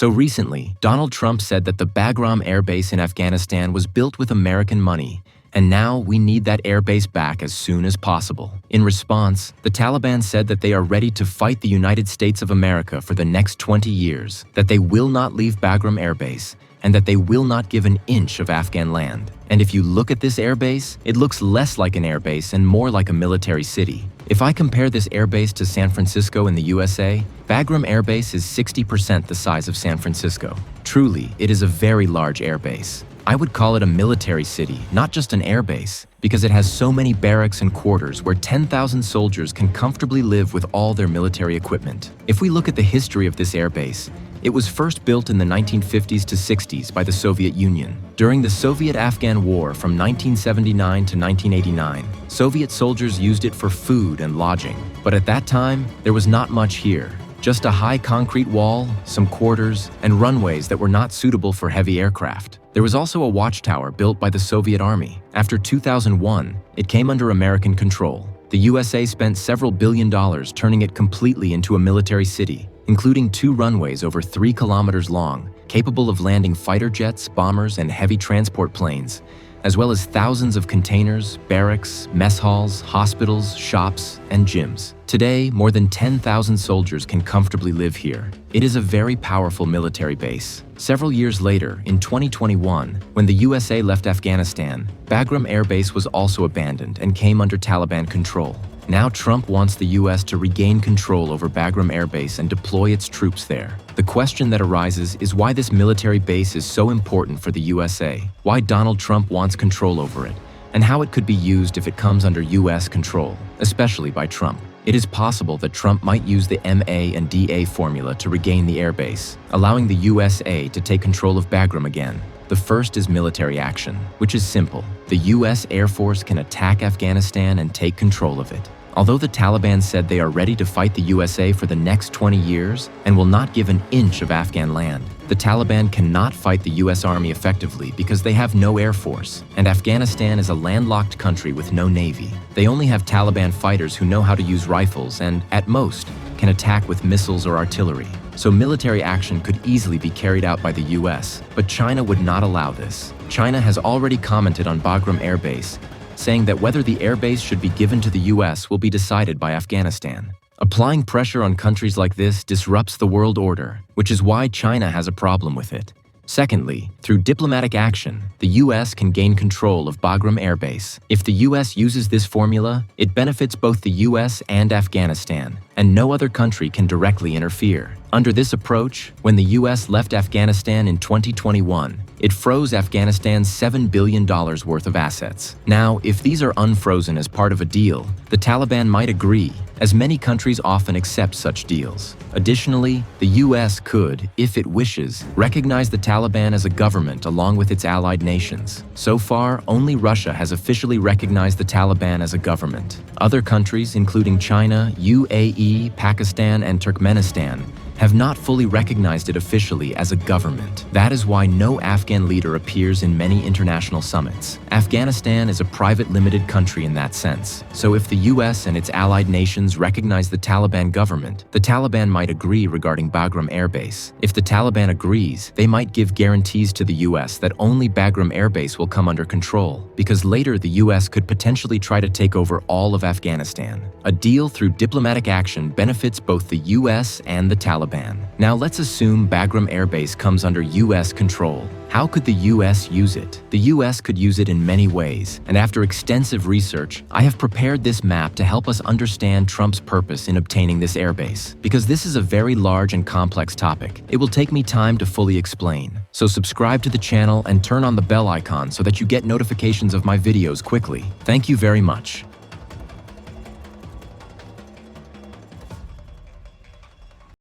So recently, Donald Trump said that the Bagram Airbase in Afghanistan was built with American money, and now we need that airbase back as soon as possible. In response, the Taliban said that they are ready to fight the United States of America for the next 20 years, that they will not leave Bagram Airbase, and that they will not give an inch of Afghan land. And if you look at this airbase, it looks less like an airbase and more like a military city. If I compare this airbase to San Francisco in the USA, Bagram Airbase is 60% the size of San Francisco. Truly, it is a very large airbase. I would call it a military city, not just an airbase, because it has so many barracks and quarters where 10,000 soldiers can comfortably live with all their military equipment. If we look at the history of this airbase, it was first built in the 1950s to 60s by the Soviet Union. During the Soviet-Afghan War from 1979 to 1989, Soviet soldiers used it for food and lodging. But at that time, there was not much here. Just a high concrete wall, some quarters, and runways that were not suitable for heavy aircraft. There was also a watchtower built by the Soviet Army. After 2001, it came under American control. The USA spent several $billion turning it completely into a military city, including 2 runways over 3 kilometers long, capable of landing fighter jets, bombers, and heavy transport planes, as well as thousands of containers, barracks, mess halls, hospitals, shops, and gyms. Today, more than 10,000 soldiers can comfortably live here. It is a very powerful military base. Several years later, in 2021, when the USA left Afghanistan, Bagram Airbase was also abandoned and came under Taliban control. Now Trump wants the US to regain control over Bagram Airbase and deploy its troops there. The question that arises is why this military base is so important for the USA, why Donald Trump wants control over it, and how it could be used if it comes under US control, especially by Trump. It is possible that Trump might use the MA and DA formula to regain the airbase, allowing the USA to take control of Bagram again. The first is military action, which is simple. The US Air Force can attack Afghanistan and take control of it. Although the Taliban said they are ready to fight the USA for the next 20 years and will not give an inch of Afghan land, the Taliban cannot fight the US Army effectively because they have no air force, and Afghanistan is a landlocked country with no navy. They only have Taliban fighters who know how to use rifles and, at most, can attack with missiles or artillery. So military action could easily be carried out by the US, but China would not allow this. China has already commented on Bagram Airbase, saying that whether the airbase should be given to the US will be decided by Afghanistan. Applying pressure on countries like this disrupts the world order, which is why China has a problem with it. Secondly, through diplomatic action, the US can gain control of Bagram Airbase. If the US uses this formula, it benefits both the US and Afghanistan, and no other country can directly interfere. Under this approach, when the US left Afghanistan in 2021, it froze Afghanistan's $7 billion worth of assets. Now, if these are unfrozen as part of a deal, the Taliban might agree, as many countries often accept such deals. Additionally, the US could, if it wishes, recognize the Taliban as a government along with its allied nations. So far, only Russia has officially recognized the Taliban as a government. Other countries, including China, UAE, Pakistan, and Turkmenistan, have not fully recognized it officially as a government. That is why no Afghan leader appears in many international summits. Afghanistan is a private limited country in that sense. So if the US and its allied nations recognize the Taliban government, the Taliban might agree regarding Bagram Airbase. If the Taliban agrees, they might give guarantees to the US that only Bagram Airbase will come under control, because later the US could potentially try to take over all of Afghanistan. A deal through diplomatic action benefits both the US and the Taliban. Now let's assume Bagram Airbase comes under US control. How could the US use it? The US could use it in many ways, and after extensive research, I have prepared this map to help us understand Trump's purpose in obtaining this airbase. Because this is a very large and complex topic, it will take me time to fully explain. So subscribe to the channel and turn on the bell icon so that you get notifications of my videos quickly. Thank you very much.